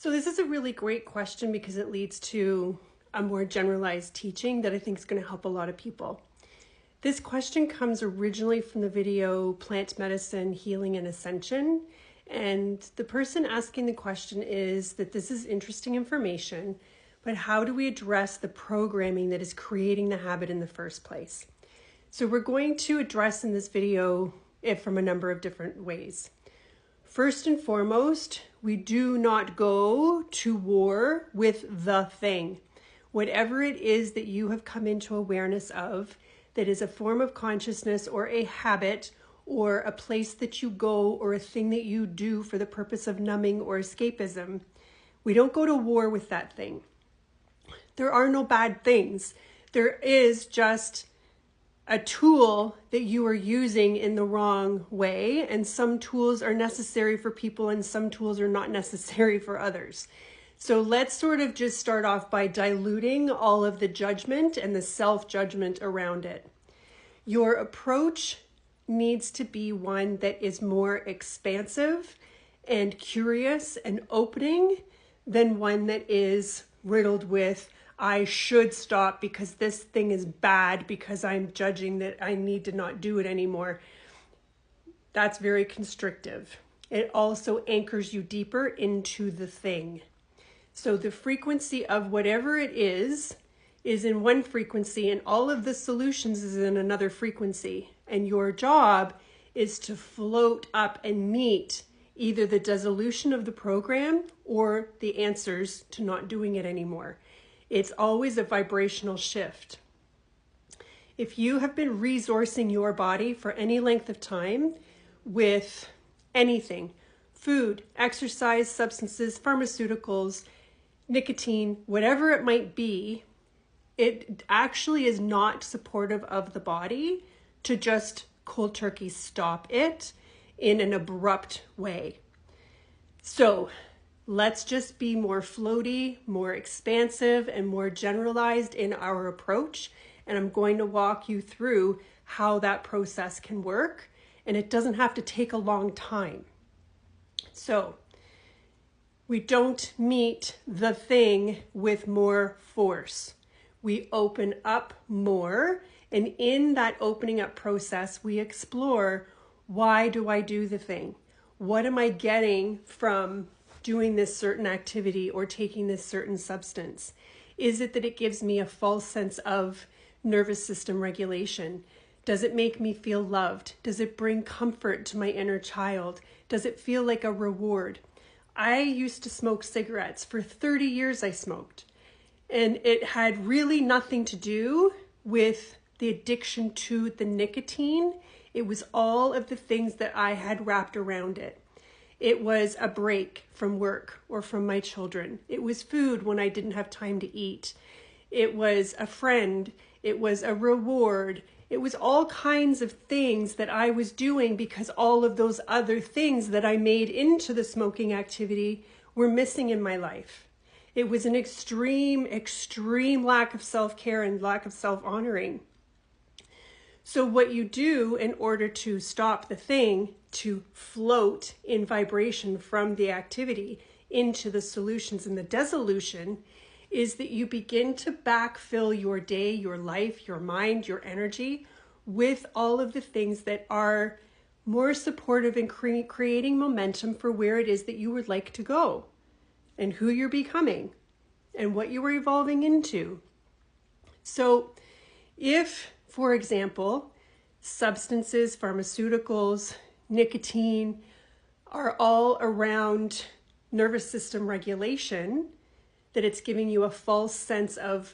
So this is a really great question because it leads to a more generalized teaching that I think is going to help a lot of people. This question comes originally from the video Plant Medicine, Healing and Ascension. And the person asking the question is that this is interesting information, but how do we address the programming that is creating the habit in the first place? So we're going to address in this video it from a number of different ways. First and foremost, we do not go to war with the thing. Whatever it is that you have come into awareness of, that is a form of consciousness or a habit or a place that you go or a thing that you do for the purpose of numbing or escapism, we don't go to war with that thing. There are no bad things. There is just a tool that you are using in the wrong way, and some tools are necessary for people and some tools are not necessary for others. So let's sort of just start off by diluting all of the judgment and the self-judgment around it. Your approach needs to be one that is more expansive and curious and opening than one that is riddled with, I should stop because this thing is bad because I'm judging that I need to not do it anymore. That's very constrictive. It also anchors you deeper into the thing. So the frequency of whatever it is in one frequency and all of the solutions is in another frequency. And your job is to float up and meet either the dissolution of the program or the answers to not doing it anymore. It's always a vibrational shift. If you have been resourcing your body for any length of time with anything, food, exercise, substances, pharmaceuticals, nicotine, whatever it might be, it actually is not supportive of the body to just cold turkey stop it in an abrupt way. So let's just be more floaty, more expansive, and more generalized in our approach. And I'm going to walk you through how that process can work. And it doesn't have to take a long time. So we don't meet the thing with more force. We open up more. And in that opening up process, we explore, why do I do the thing? What am I getting from doing this certain activity or taking this certain substance? Is it that it gives me a false sense of nervous system regulation? Does it make me feel loved? Does it bring comfort to my inner child? Does it feel like a reward? I used to smoke cigarettes. For 30 years I smoked. And it had really nothing to do with the addiction to the nicotine. It was all of the things that I had wrapped around it. It was a break from work or from my children. It was food when I didn't have time to eat. It was a friend. It was a reward. It was all kinds of things that I was doing because all of those other things that I made into the smoking activity were missing in my life. It was an extreme, extreme lack of self-care and lack of self-honoring. So what you do in order to stop the thing, to float in vibration from the activity into the solutions and the dissolution, is that you begin to backfill your day, your life, your mind, your energy with all of the things that are more supportive in creating momentum for where it is that you would like to go and who you're becoming and what you are evolving into. So if, for example, substances, pharmaceuticals, nicotine are all around nervous system regulation, that it's giving you a false sense of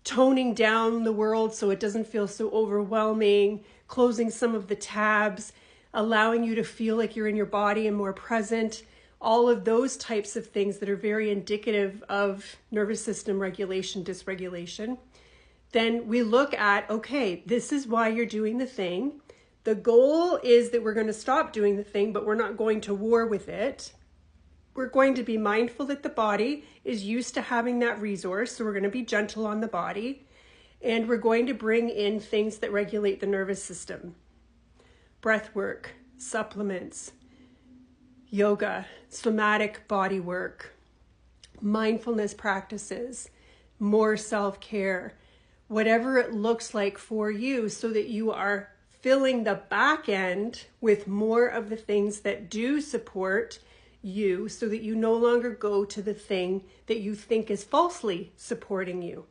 toning down the world so it doesn't feel so overwhelming, closing some of the tabs, allowing you to feel like you're in your body and more present, all of those types of things that are very indicative of nervous system regulation, dysregulation. Then we look at, okay, this is why you're doing the thing. The goal is that we're going to stop doing the thing, but we're not going to war with it. We're going to be mindful that the body is used to having that resource, so we're going to be gentle on the body. And we're going to bring in things that regulate the nervous system. Breath work, supplements, yoga, somatic body work, mindfulness practices, more self-care, whatever it looks like for you, so that you are filling the back end with more of the things that do support you, so that you no longer go to the thing that you think is falsely supporting you.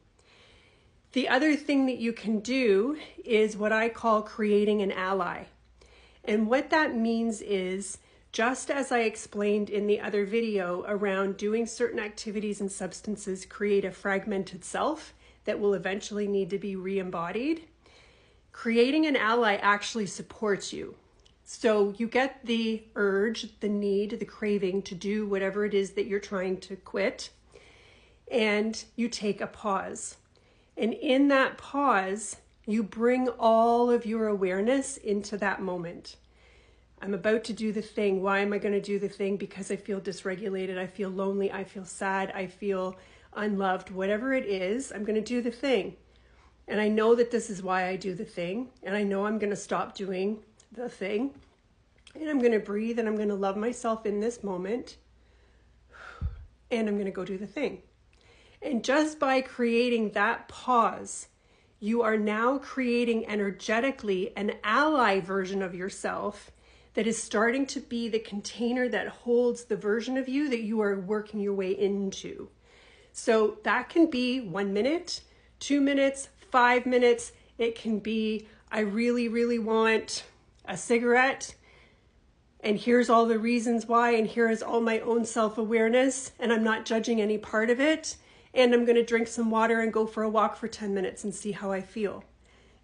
The other thing that you can do is what I call creating an ally. And what that means is, just as I explained in the other video around doing certain activities and substances create a fragmented self that will eventually need to be re-embodied, creating an ally actually supports you. So you get the urge, the need, the craving to do whatever it is that you're trying to quit, and you take a pause. And in that pause, you bring all of your awareness into that moment. I'm about to do the thing. Why am I going to do the thing? Because I feel dysregulated. I feel lonely. I feel sad. I feel unloved. Whatever it is, I'm going to do the thing. And I know that this is why I do the thing. And I know I'm going to stop doing the thing. And I'm going to breathe and I'm going to love myself in this moment. And I'm going to go do the thing. And just by creating that pause, you are now creating energetically an ally version of yourself that is starting to be the container that holds the version of you that you are working your way into. So that can be 1 minute, 2 minutes, 5 minutes. It can be, I really, really want a cigarette, and here's all the reasons why, and here is all my own self-awareness, and I'm not judging any part of it. And I'm going to drink some water and go for a walk for 10 minutes and see how I feel.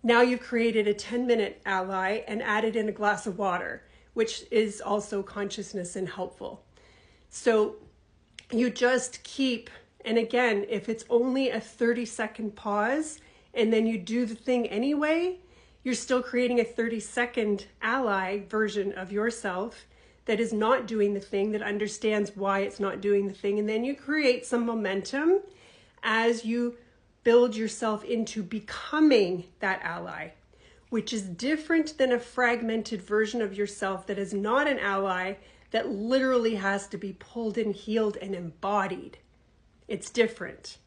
Now you've created a 10-minute ally and added in a glass of water, which is also consciousness and helpful. So you just keep, and again, if it's only a 30-second pause and then you do the thing anyway, you're still creating a 30-second ally version of yourself that is not doing the thing, that understands why it's not doing the thing. And then you create some momentum as you build yourself into becoming that ally, which is different than a fragmented version of yourself that is not an ally, that literally has to be pulled and healed and embodied. It's different.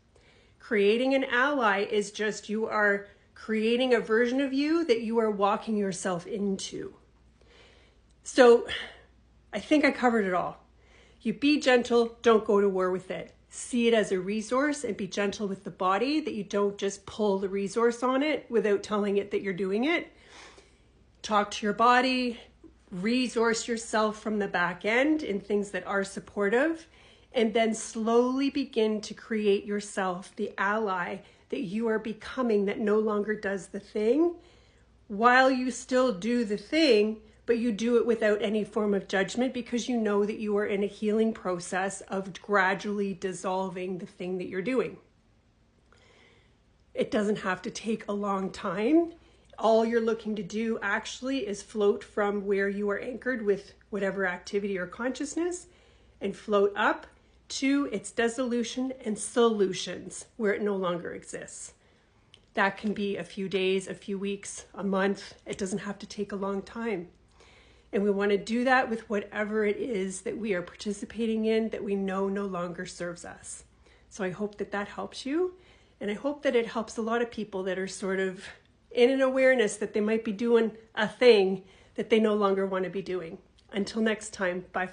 Creating an ally is just, you are creating a version of you that you are walking yourself into. So I think I covered it all. You be gentle, don't go to war with it. See it as a resource and be gentle with the body, that you don't just pull the resource on it without telling it that you're doing it. Talk to your body, resource yourself from the back end in things that are supportive, and then slowly begin to create yourself the ally that you are becoming, that no longer does the thing, while you still do the thing, but you do it without any form of judgment, because you know that you are in a healing process of gradually dissolving the thing that you're doing. It doesn't have to take a long time. All you're looking to do actually is float from where you are anchored with whatever activity or consciousness, and float up to its dissolution and solutions where it no longer exists. That can be a few days, a few weeks, a month. It doesn't have to take a long time. And we want to do that with whatever it is that we are participating in that we know no longer serves us. So I hope that that helps you. And I hope that it helps a lot of people that are sort of in an awareness that they might be doing a thing that they no longer want to be doing. Until next time, bye.